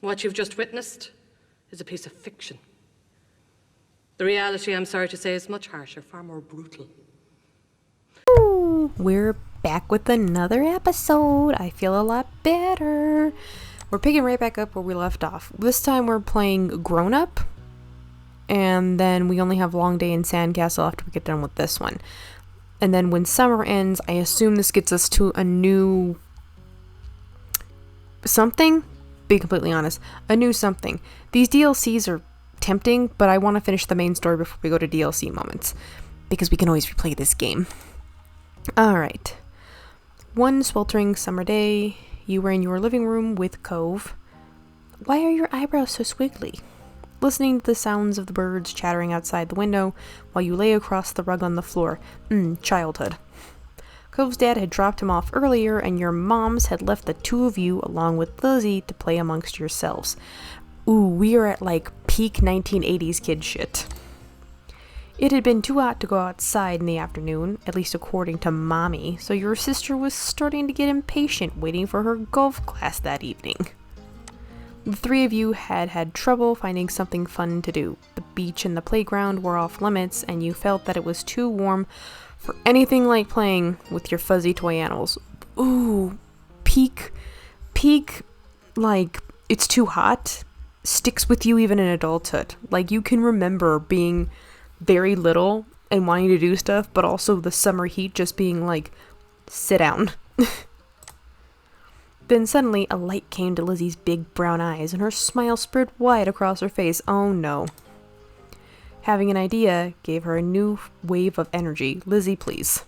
What you've just witnessed is a piece of fiction. The reality, I'm sorry to say, is much harsher, far more brutal. Ooh, we're back with another episode. I feel a lot better. We're picking right back up where we left off. This time we're playing Grown Up, and then we only have Long Day in Sandcastle after we get done with this one. And then when summer ends, I assume this gets us to a new something. Be completely honest, a new something. These DLCs are tempting, but I want to finish the main story before we go to DLC moments, because we can always replay this game. Alright. One sweltering summer day, you were in your living room with Cove. Why are your eyebrows so squiggly? Listening to the sounds of the birds chattering outside the window while you lay across the rug on the floor. Childhood. Cove's dad had dropped him off earlier, and your moms had left the two of you along with Lizzie to play amongst yourselves. Ooh, we are at like peak 1980s kid shit. It had been too hot to go outside in the afternoon, at least according to Mommy, so your sister was starting to get impatient waiting for her golf class that evening. The three of you had had trouble finding something fun to do. The beach and the playground were off limits, and you felt that it was too warm for anything like playing with your fuzzy toy animals. Ooh, peak, like, it's too hot, sticks with you even in adulthood. Like, you can remember being very little and wanting to do stuff, but also the summer heat just being like, sit down. Then suddenly a light came to Lizzie's big brown eyes, and her smile spread wide across her face. Oh no. Having an idea gave her a new wave of energy. Lizzie, please.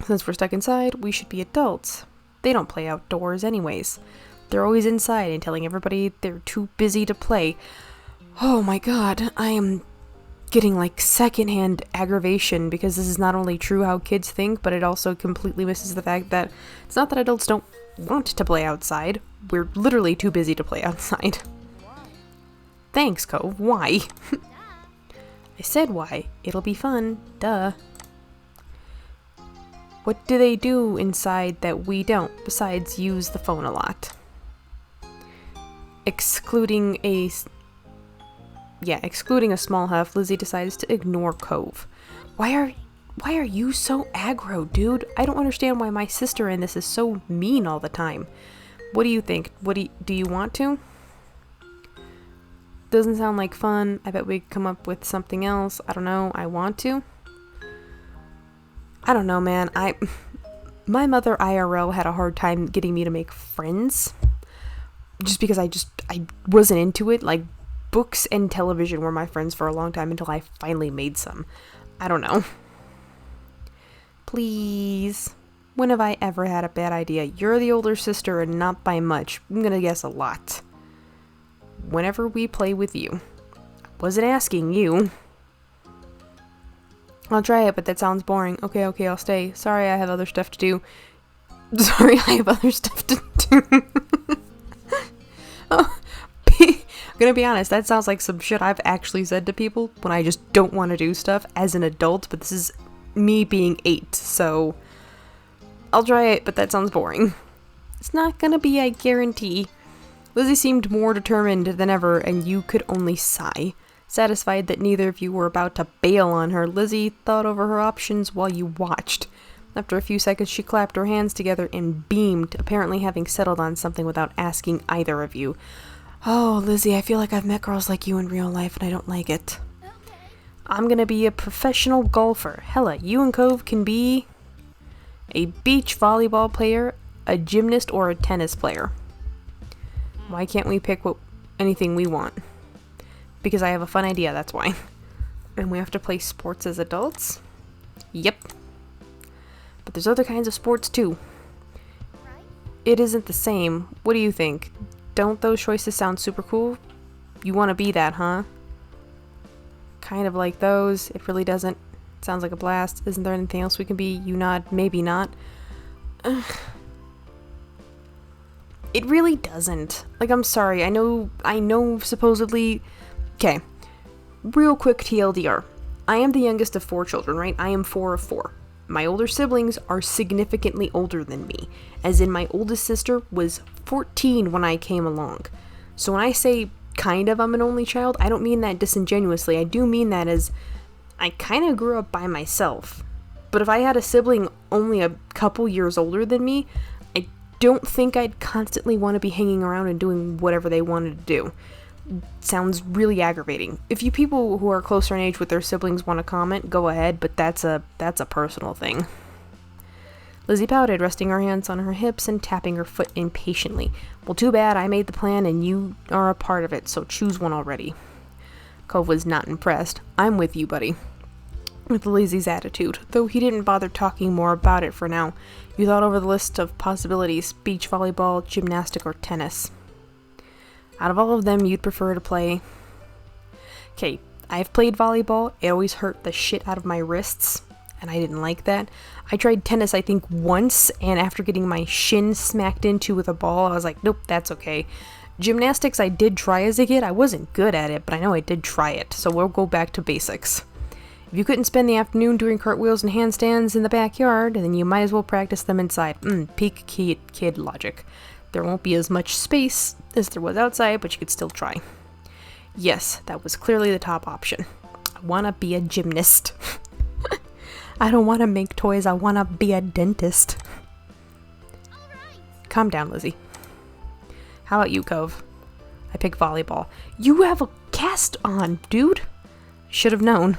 Since we're stuck inside, we should be adults. They don't play outdoors anyways. They're always inside and telling everybody they're too busy to play. Oh my god, I am getting like secondhand aggravation, because this is not only true how kids think, but it also completely misses the fact that it's not that adults don't want to play outside. We're literally too busy to play outside. Thanks, Cove. Why? I said why. It'll be fun. Duh. What do they do inside that we don't, besides use the phone a lot? Excluding a small huff, Lizzie decides to ignore Cove. Why are you so aggro, dude? I don't understand why my sister in this is so mean all the time. What do you think? Do you want to? Doesn't sound like fun. I bet we could come up with something else. I don't know. I want to. I don't know, man. My mother IRL had a hard time getting me to make friends. Just because I wasn't into it. Like, books and television were my friends for a long time until I finally made some. I don't know. Please. When have I ever had a bad idea? You're the older sister and not by much. I'm gonna guess a lot. Whenever we play with you. I wasn't asking you. I'll try it, but that sounds boring. Okay, I'll stay. Sorry, I have other stuff to do. Oh, I'm gonna be honest, that sounds like some shit I've actually said to people when I just don't want to do stuff as an adult, but this is me being 8, so I'll try it, but that sounds boring. It's not gonna be, I guarantee. Lizzie seemed more determined than ever, and you could only sigh. Satisfied that neither of you were about to bail on her, Lizzie thought over her options while you watched. After a few seconds, she clapped her hands together and beamed, apparently having settled on something without asking either of you. Oh, Lizzie, I feel like I've met girls like you in real life, and I don't like it. I'm gonna be a professional golfer. Hella, you and Cove can be a beach volleyball player, a gymnast, or a tennis player. Why can't we pick anything we want? Because I have a fun idea, that's why. And we have to play sports as adults? Yep. But there's other kinds of sports too. It isn't the same. What do you think? Don't those choices sound super cool? You want to be that, huh? Kind of like those. It really doesn't. Sounds like a blast. Isn't there anything else we can be? You nod. Maybe not. Ugh. It really doesn't. Like, I'm sorry. I know supposedly... Okay. Real quick TLDR. I am the youngest of 4 children, right? I am 4 of 4. My older siblings are significantly older than me, as in my oldest sister was 14 when I came along. So when I say kind of I'm an only child, I don't mean that disingenuously. I do mean that as I kind of grew up by myself. But if I had a sibling only a couple years older than me, I don't think I'd constantly want to be hanging around and doing whatever they wanted to do. Sounds really aggravating. If you people who are closer in age with their siblings want to comment, go ahead, but that's a personal thing. Lizzie pouted, resting her hands on her hips and tapping her foot impatiently. Well, too bad, I made the plan and you are a part of it, so choose one already. Cove was not impressed. I'm with you, buddy. With Lizzie's attitude, though he didn't bother talking more about it for now. You thought over the list of possibilities: beach volleyball, gymnastic, or tennis. Out of all of them, you'd prefer to play... Okay, I've played volleyball. It always hurt the shit out of my wrists, and I didn't like that. I tried tennis, I think, once, and after getting my shin smacked into with a ball, I was like, nope, that's okay. Gymnastics I did try as a kid. I wasn't good at it, but I know I did try it, so we'll go back to basics. If you couldn't spend the afternoon doing cartwheels and handstands in the backyard, then you might as well practice them inside. Peak kid logic. There won't be as much space as there was outside, but you could still try. Yes, that was clearly the top option. I want to be a gymnast. I don't want to make toys, I want to be a dentist. Calm down, Lizzie. How about you, Cove? I pick volleyball. You have a cast on, dude. Should have known.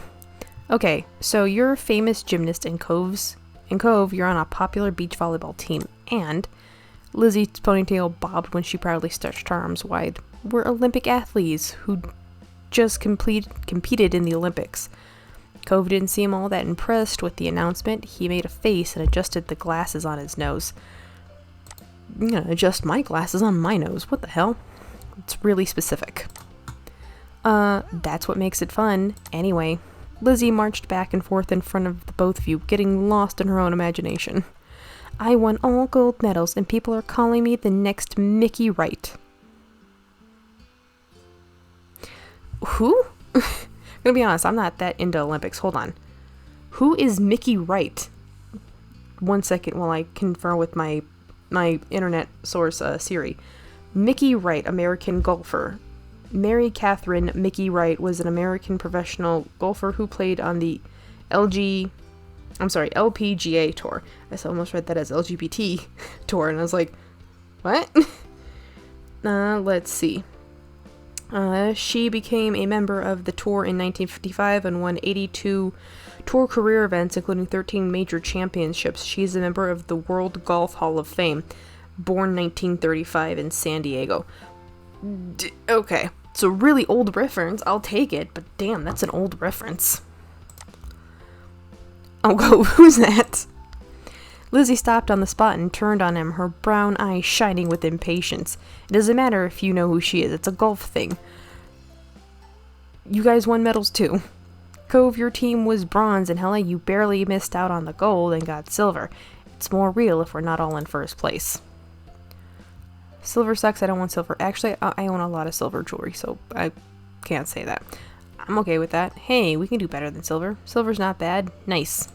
Okay, so you're a famous gymnast in Cove, you're on a popular beach volleyball team, and Lizzie's ponytail bobbed when she proudly stretched her arms wide. We're Olympic athletes who just competed in the Olympics. Cove didn't seem all that impressed with the announcement. He made a face and adjusted the glasses on his nose. I'm gonna adjust my glasses on my nose. What the hell? It's really specific. That's what makes it fun. Anyway, Lizzie marched back and forth in front of the both of you, getting lost in her own imagination. I won all gold medals, and people are calling me the next Mickey Wright. Who? I'm gonna be honest, I'm not that into Olympics. Hold on. Who is Mickey Wright? 1 second while I confer with my internet source, Siri. Mickey Wright, American golfer. Mary Catherine Mickey Wright was an American professional golfer who played on the LPGA tour. I almost read that as LGBT tour, and I was like, what? Let's see. She became a member of the tour in 1955 and won 82 tour career events, including 13 major championships. She is a member of the World Golf Hall of Fame, born 1935 in San Diego. Okay, it's a really old reference. I'll take it, but damn, that's an old reference. Oh, go, who's that? Lizzie stopped on the spot and turned on him, her brown eyes shining with impatience. It doesn't matter if you know who she is, it's a golf thing. You guys won medals too. Cove, your team was bronze, and hella, you barely missed out on the gold and got silver. It's more real if we're not all in first place. Silver sucks, I don't want silver. Actually, I own a lot of silver jewelry, so I can't say that. I'm okay with that. Hey, we can do better than silver. Silver's not bad. Nice.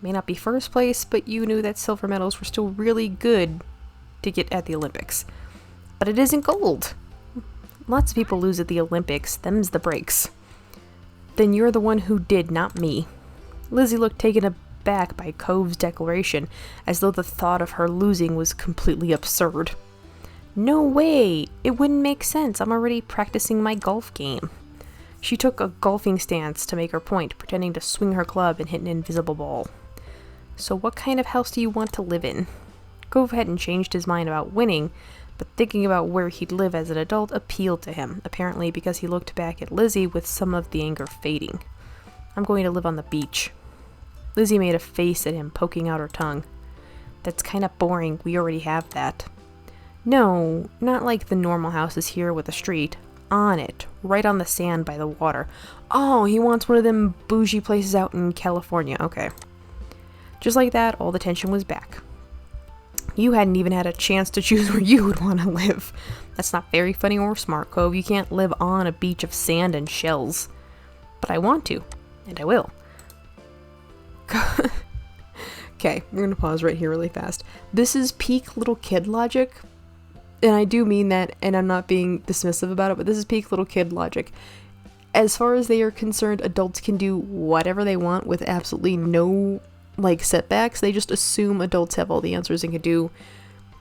May not be first place, but you knew that silver medals were still really good to get at the Olympics. But it isn't gold. Lots of people lose at the Olympics. Them's the breaks. Then you're the one who did, not me. Lizzie looked taken aback by Cove's declaration, as though the thought of her losing was completely absurd. No way! It wouldn't make sense. I'm already practicing my golf game. She took a golfing stance to make her point, pretending to swing her club and hit an invisible ball. So what kind of house do you want to live in? Cove hadn't changed his mind about winning, but thinking about where he'd live as an adult appealed to him, apparently because he looked back at Lizzie with some of the anger fading. I'm going to live on the beach. Lizzie made a face at him, poking out her tongue. That's kind of boring. We already have that. No, not like the normal houses here with a street. On it, right on the sand by the water. Oh, he wants one of them bougie places out in California. Okay. Just like that, all the tension was back. You hadn't even had a chance to choose where you would want to live. That's not very funny or smart, Cove. You can't live on a beach of sand and shells. But I want to, and I will. Okay, we're gonna pause right here really fast. This is peak little kid logic. And I do mean that, and I'm not being dismissive about it, but this is peak little kid logic. As far as they are concerned, adults can do whatever they want with absolutely no, setbacks. They just assume adults have all the answers and can do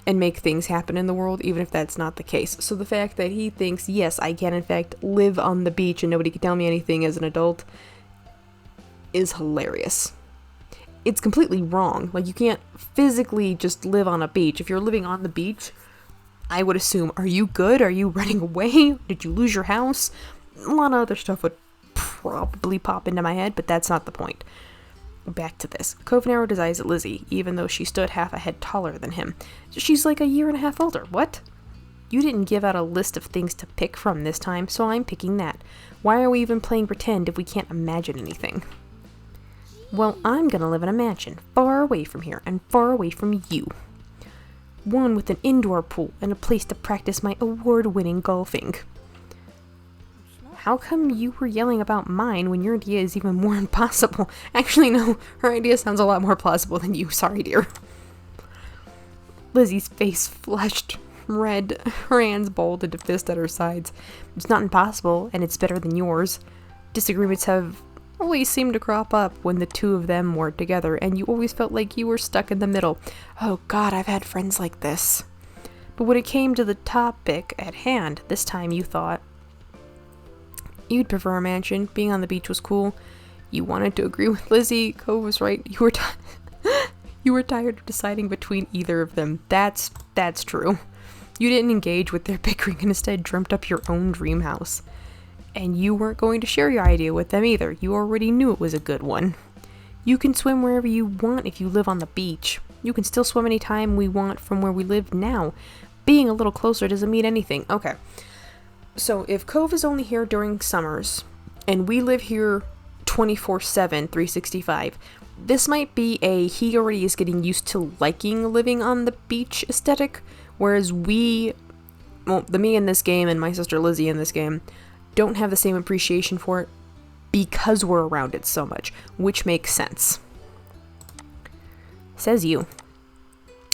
and make things happen in the world, even if that's not the case. So the fact that he thinks, yes, I can in fact live on the beach and nobody can tell me anything as an adult is hilarious. It's completely wrong. You can't physically just live on a beach. If you're living on the beach, I would assume, are you good? Are you running away? Did you lose your house? A lot of other stuff would probably pop into my head, but that's not the point. Back to this. Cove narrowed his eyes at Lizzie, even though she stood half a head taller than him. She's like a year and a half older. What? You didn't give out a list of things to pick from this time, so I'm picking that. Why are we even playing pretend if we can't imagine anything? Well, I'm gonna live in a mansion, far away from here, and far away from you. One with an indoor pool and a place to practice my award-winning golfing. How come you were yelling about mine when your idea is even more impossible? Actually, no, her idea sounds a lot more plausible than you. Sorry, dear. Lizzie's face flushed red, her hands balled into fist at her sides. It's not impossible, and it's better than yours. Disagreements have always seemed to crop up when the two of them were together, and you always felt like you were stuck in the middle. Oh God, I've had friends like this. But when it came to the topic at hand, this time you thought you'd prefer a mansion. Being on the beach was cool. You wanted to agree with Lizzie. Cove was right. You were you were tired of deciding between either of them. That's true. You didn't engage with their bickering and instead dreamt up your own dream house. And you weren't going to share your idea with them either. You already knew it was a good one. You can swim wherever you want if you live on the beach. You can still swim anytime we want from where we live now. Being a little closer doesn't mean anything. Okay. So if Cove is only here during summers, and we live here 24/7, 365, this might be he already is getting used to liking living on the beach aesthetic, whereas me in this game and my sister Lizzie in this game don't have the same appreciation for it because we're around it so much, which makes sense. Says you.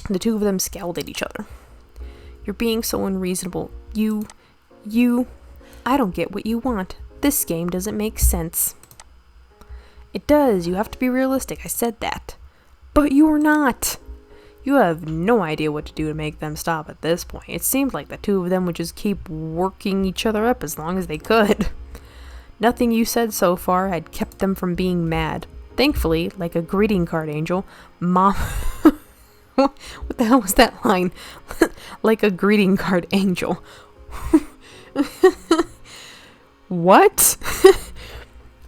The two of them scowled at each other. You're being so unreasonable. I don't get what you want. This game doesn't make sense. It does. You have to be realistic. I said that. But you are not. You have no idea what to do to make them stop at this point. It seemed like the two of them would just keep working each other up as long as they could. Nothing you said so far had kept them from being mad. Thankfully, like a greeting card angel, Mom... What the hell was that line? Like a greeting card angel. What?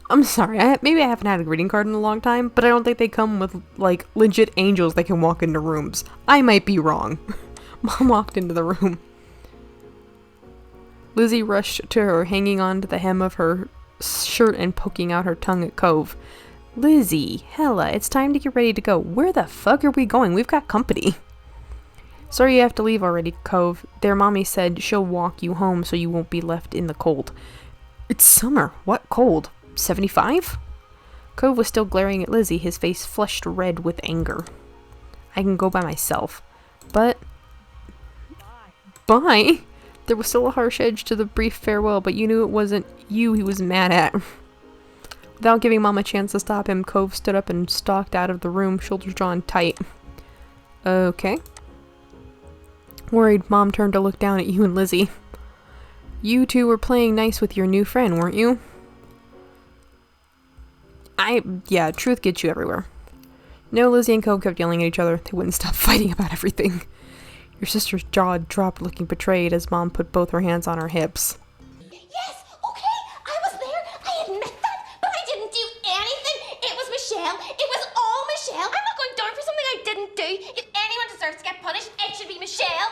I'm sorry, maybe I haven't had a greeting card in a long time, but I don't think they come with, legit angels that can walk into rooms. I might be wrong. Mom walked into the room. Lizzie rushed to her, hanging on to the hem of her shirt and poking out her tongue at Cove. Lizzie, Hella, it's time to get ready to go. Where the fuck are we going? We've got company. Sorry you have to leave already, Cove. Their mommy said she'll walk you home so you won't be left in the cold. It's summer. What cold? 75? Cove was still glaring at Lizzie, his face flushed red with anger. I can go by myself. But... Bye? There was still a harsh edge to the brief farewell, but you knew it wasn't you he was mad at. Without giving Mom a chance to stop him, Cove stood up and stalked out of the room, shoulders drawn tight. Okay. Worried, Mom turned to look down at you and Lizzie. You two were playing nice with your new friend, weren't you? Yeah, truth gets you everywhere. No, Lizzie and Cove kept yelling at each other. They wouldn't stop fighting about everything. Your sister's jaw dropped, looking betrayed as Mom put both her hands on her hips. Yes, okay, I was there. I admit that, but I didn't do anything. It was Michelle. It was all Michelle. I'm not going down for something I didn't do. If anyone deserves to get punished, it should be Michelle.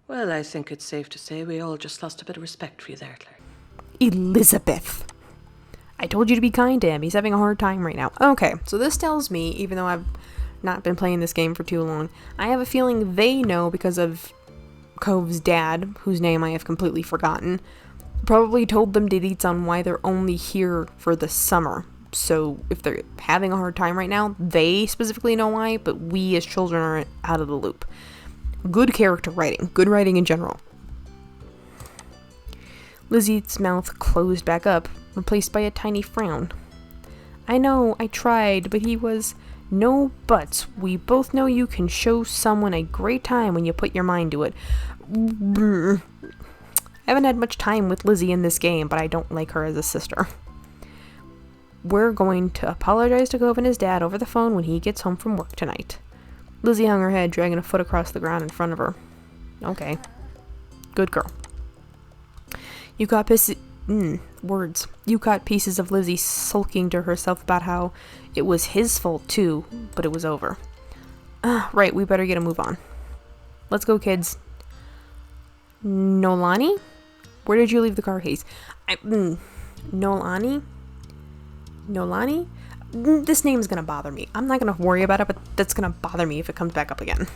Well, I think it's safe to say we all just lost a bit of respect for you there, Claire. Elizabeth. I told you to be kind to him. He's having a hard time right now. Okay, so this tells me, even though I've not been playing this game for too long, I have a feeling they know because of Cove's dad, whose name I have completely forgotten, Probably told them dates on why they're only here for the summer. So if they're having a hard time right now, they specifically know why, but we as children are out of the loop. Good character writing. Good writing in general. Lizzie's mouth closed back up, replaced by a tiny frown. I know, I tried, but he was... No buts. We both know you can show someone a great time when you put your mind to it. I haven't had much time with Lizzie in this game, but I don't like her as a sister. We're going to apologize to Cove and his dad over the phone when he gets home from work tonight. Lizzie hung her head, dragging a foot across the ground in front of her. Okay. Good girl. You caught words. You caught pieces of Lizzie sulking to herself about how it was his fault too, but it was over. Right, we better get a move on. Let's go, kids. Nolani? Where did you leave the car keys? Nolani? Nolani? This name's gonna bother me. I'm not gonna worry about it, but that's gonna bother me if it comes back up again.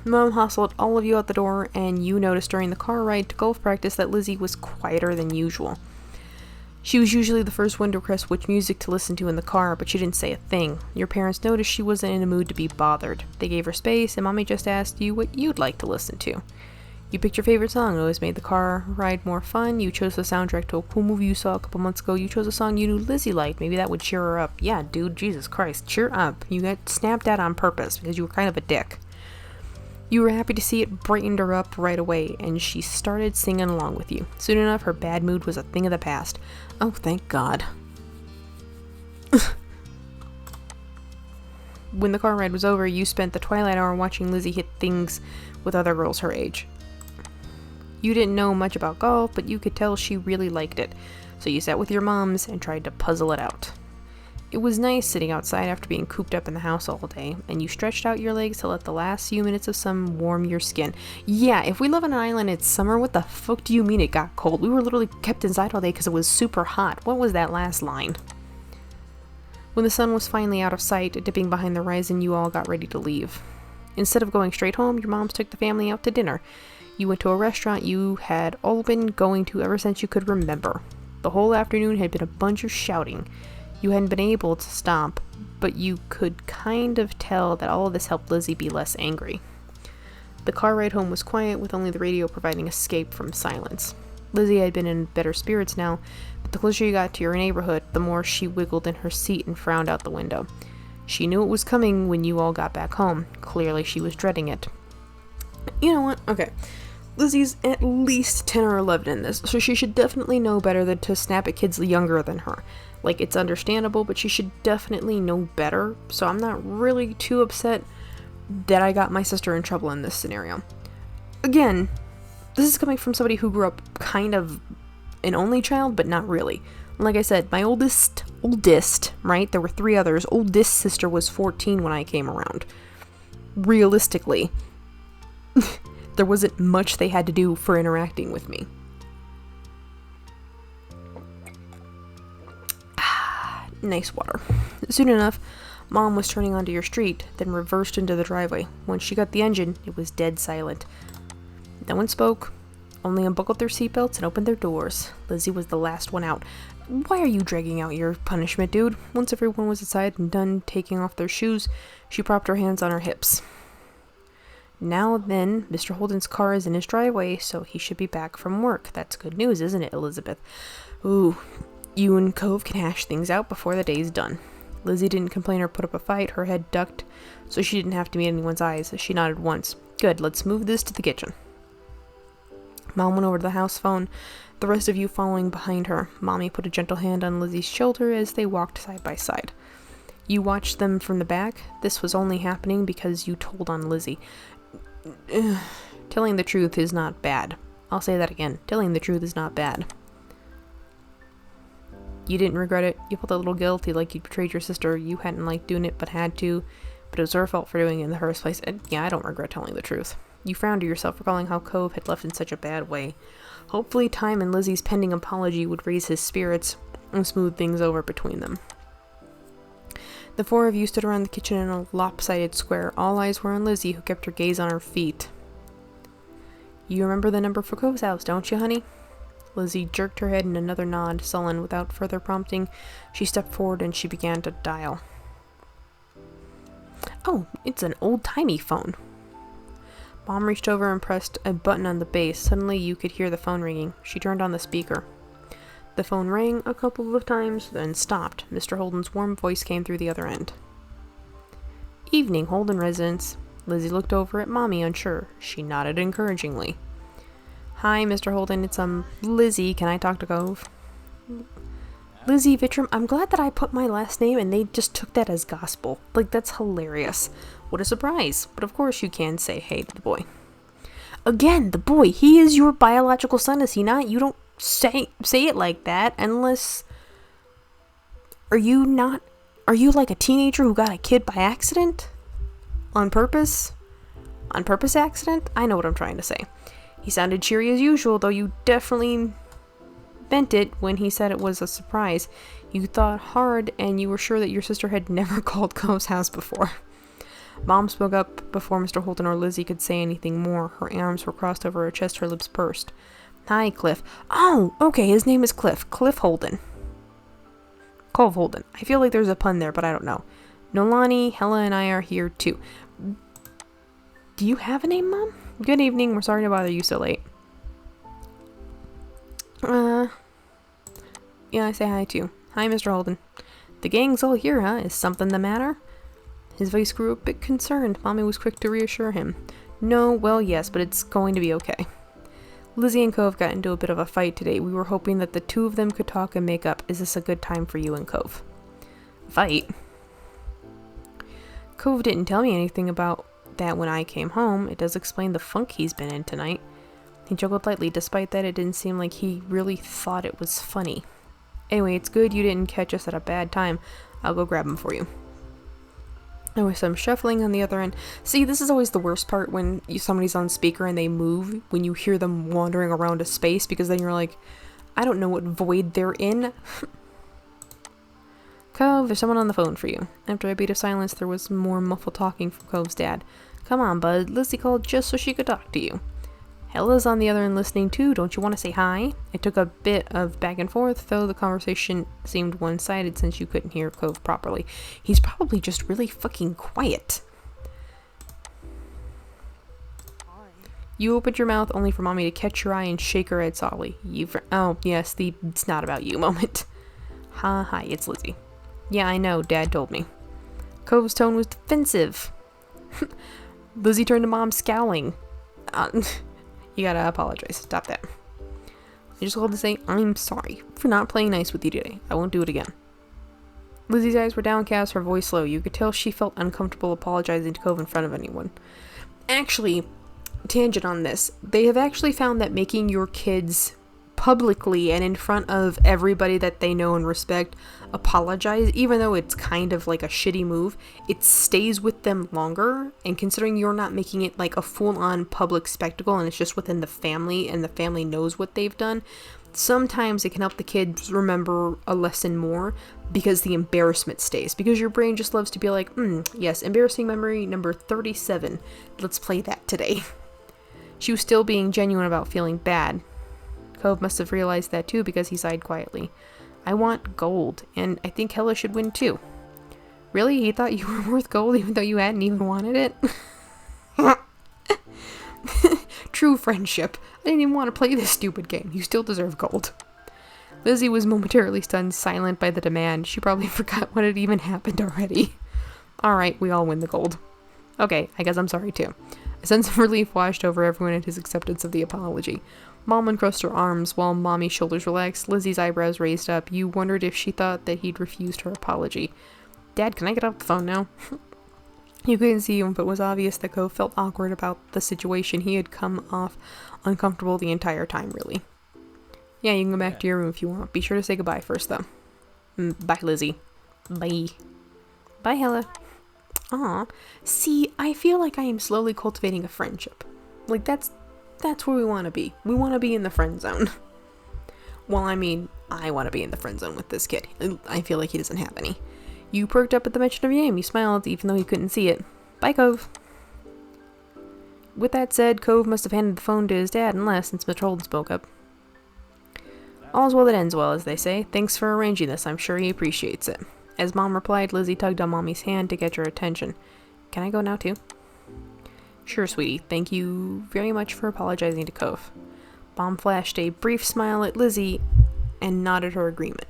Mom hustled all of you out the door, and you noticed during the car ride to golf practice that Lizzie was quieter than usual. She was usually the first one to request which music to listen to in the car, but she didn't say a thing. Your parents noticed she wasn't in a mood to be bothered. They gave her space, and Mommy just asked you what you'd like to listen to. You picked your favorite song. It always made the car ride more fun. You chose the soundtrack to a cool movie you saw a couple months ago. You chose a song you knew Lizzie liked. Maybe that would cheer her up. Yeah, dude, Jesus Christ, cheer up. You got snapped at on purpose because you were kind of a dick. You were happy to see it brightened her up right away, and she started singing along with you. Soon enough, her bad mood was a thing of the past. Oh, thank God. When the car ride was over, you spent the twilight hour watching Lizzie hit things with other girls her age. You didn't know much about golf, but you could tell she really liked it, so you sat with your moms and tried to puzzle it out. It was nice sitting outside after being cooped up in the house all day, and you stretched out your legs to let the last few minutes of sun warm your skin. Yeah, if we live on an island, it's summer, what the fuck do you mean it got cold? We were literally kept inside all day because it was super hot. What was that last line? When the sun was finally out of sight, dipping behind the horizon, you all got ready to leave. Instead of going straight home, your moms took the family out to dinner. You went to a restaurant you had all been going to ever since you could remember. The whole afternoon had been a bunch of shouting. You hadn't been able to stop, but you could kind of tell that all of this helped Lizzie be less angry. The car ride home was quiet, with only the radio providing escape from silence. Lizzie had been in better spirits now, but the closer you got to your neighborhood, the more she wiggled in her seat and frowned out the window. She knew it was coming when you all got back home. Clearly she was dreading it. You know what? Okay. Lizzie's at least 10 or 11 in this, so she should definitely know better than to snap at kids younger than her. Like, it's understandable, but she should definitely know better, so I'm not really too upset that I got my sister in trouble in this scenario. Again, this is coming from somebody who grew up kind of an only child, but not really. Like I said, my oldest, right? There were 3 others. Oldest sister was 14 when I came around. Realistically, there wasn't much they had to do for interacting with me. Nice water. Soon enough, Mom was turning onto your street, then reversed into the driveway. Once she got the engine, it was dead silent. No one spoke, only unbuckled their seatbelts and opened their doors. Lizzie was the last one out. Why are you dragging out your punishment, dude? Once everyone was inside and done taking off their shoes, she propped her hands on her hips. Now then, Mr. Holden's car is in his driveway, so he should be back from work. That's good news, isn't it, Elizabeth? Ooh. You and Cove can hash things out before the day's done. Lizzie didn't complain or put up a fight. Her head ducked, so she didn't have to meet anyone's eyes. She nodded once. Good, let's move this to the kitchen. Mom went over to the house phone, the rest of you following behind her. Mommy put a gentle hand on Lizzie's shoulder as they walked side by side. You watched them from the back. This was only happening because you told on Lizzie. Telling the truth is not bad. I'll say that again. Telling the truth is not bad. You didn't regret it. You felt a little guilty, like you betrayed your sister. You hadn't liked doing it, but had to. But it was her fault for doing it in the first place. And yeah, I don't regret telling the truth. You frowned to yourself, recalling how Cove had left in such a bad way. Hopefully time and Lizzie's pending apology would raise his spirits and smooth things over between them. The 4 of you stood around the kitchen in a lopsided square. All eyes were on Lizzie, who kept her gaze on her feet. You remember the number for Cove's house, don't you, honey? Lizzie jerked her head in another nod, sullen. Without further prompting, she stepped forward and she began to dial. Oh, it's an old-timey phone. Mom reached over and pressed a button on the base. Suddenly, you could hear the phone ringing. She turned on the speaker. The phone rang a couple of times, then stopped. Mr. Holden's warm voice came through the other end. Evening, Holden residence. Lizzie looked over at Mommy, unsure. She nodded encouragingly. Hi, Mr. Holden, it's, Lizzie. Can I talk to Cove? Lizzie Vittram, I'm glad that I put my last name and they just took that as gospel. Like, that's hilarious. What a surprise. But of course you can say hey to the boy. Again, the boy. He is your biological son, is he not? You don't say it like that unless... Are you like a teenager who got a kid by accident? On purpose? On purpose accident? I know what I'm trying to say. He sounded cheery as usual, though you definitely meant it when he said it was a surprise. You thought hard, and you were sure that your sister had never called Cove's house before. Mom spoke up before Mr. Holden or Lizzie could say anything more. Her arms were crossed over her chest, her lips pursed. Hi, Cliff. Oh, okay, his name is Cliff. Cliff Holden. Cove Holden. I feel like there's a pun there, but I don't know. Nolani, Hella, and I are here, too. Do you have a name, Mom? Good evening. We're sorry to bother you so late. Yeah, I say hi too. Hi, Mr. Holden. The gang's all here, huh? Is something the matter? His voice grew a bit concerned. Mommy was quick to reassure him. No, well, yes, but it's going to be okay. Lizzie and Cove got into a bit of a fight today. We were hoping that the two of them could talk and make up. Is this a good time for you and Cove? Fight? Cove didn't tell me anything about that when I came home. It does explain the funk he's been in tonight. He chuckled lightly. Despite that, it didn't seem like he really thought it was funny. Anyway, it's good you didn't catch us at a bad time. I'll go grab him for you. There was some shuffling on the other end. See, this is always the worst part when somebody's on speaker and they move, when you hear them wandering around a space, because then you're like, I don't know what void they're in. Cove, there's someone on the phone for you. After a beat of silence, there was more muffled talking from Cove's dad. Come on, bud. Lizzie called just so she could talk to you. Hella's on the other end listening too. Don't you want to say hi? It took a bit of back and forth, though the conversation seemed one-sided since you couldn't hear Cove properly. He's probably just really fucking quiet. You opened your mouth only for Mommy to catch your eye and shake her head softly. Oh, yes, the it's not about you moment. Hi, it's Lizzie. Yeah, I know, Dad told me. Cove's tone was defensive. Lizzie turned to Mom, scowling. You gotta apologize. Stop that. I just called to say I'm sorry for not playing nice with you today. I won't do it again. Lizzie's eyes were downcast, her voice low. You could tell she felt uncomfortable apologizing to Cove in front of anyone. Actually, tangent on this, they have actually found that making your kids publicly and in front of everybody that they know and respect apologize, even though it's kind of like a shitty move, it stays with them longer. And considering you're not making it like a full-on public spectacle and it's just within the family and the family knows what they've done, sometimes it can help the kids remember a lesson more because the embarrassment stays, because your brain just loves to be like, yes, embarrassing memory number 37, let's play that today. She was still being genuine about feeling bad. Cove must have realized that too, because he sighed quietly. I want gold, and I think Hella should win too. Really? He thought you were worth gold even though you hadn't even wanted it? True friendship. I didn't even want to play this stupid game. You still deserve gold. Lizzie was momentarily stunned, silent by the demand. She probably forgot what had even happened already. Alright, we all win the gold. Okay, I guess I'm sorry too. A sense of relief washed over everyone at his acceptance of the apology. Mom uncrossed her arms while Mommy's shoulders relaxed. Lizzie's eyebrows raised up. You wondered if she thought that he'd refused her apology. Dad, can I get off the phone now? You couldn't see him, but it was obvious that Cove felt awkward about the situation. He had come off uncomfortable the entire time, really. Yeah, you can go back to your room if you want. Be sure to say goodbye first, though. Bye, Lizzie. Bye. Bye, Hella. Aw. See, I feel like I am slowly cultivating a friendship. Like, that's where we want to be. We want to be in the friend zone. Well, I mean, I want to be in the friend zone with this kid. I feel like he doesn't have any. You perked up at the mention of your name. You smiled, even though you couldn't see it. Bye, Cove. with that said, Cove must have handed the phone to his dad and left since Mr. Holden spoke up. All's well that ends well, as they say. Thanks for arranging this. I'm sure he appreciates it. As Mom replied, Lizzie tugged on Mommy's hand to get her attention. Can I go now, too? Sure, sweetie. Thank you very much for apologizing to Cove. Mom flashed a brief smile at Lizzie and nodded her agreement.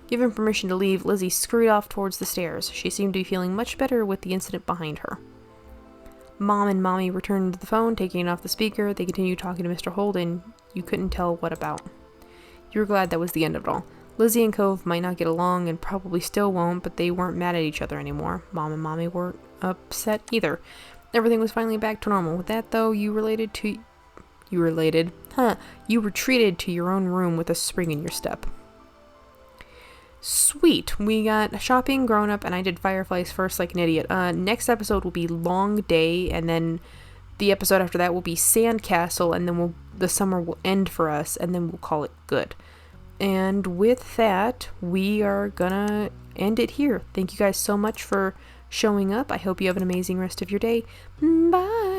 Given permission to leave, Lizzie scurried off towards the stairs. She seemed to be feeling much better with the incident behind her. Mom and Mommy returned to the phone, taking it off the speaker. They continued talking to Mr. Holden. You couldn't tell what about. You were glad that was the end of it all. Lizzie and Cove might not get along and probably still won't, but they weren't mad at each other anymore. Mom and Mommy weren't upset either. Everything was finally back to normal. With that, though, you retreated to your own room with a spring in your step. Sweet. We got shopping, grown up, and I did Fireflies first like an idiot. Next episode will be Long Day, and then the episode after that will be Sandcastle, and then the summer will end for us, and then we'll call it good. And with that, we are gonna end it here. Thank you guys so much for showing up. I hope you have an amazing rest of your day. Bye!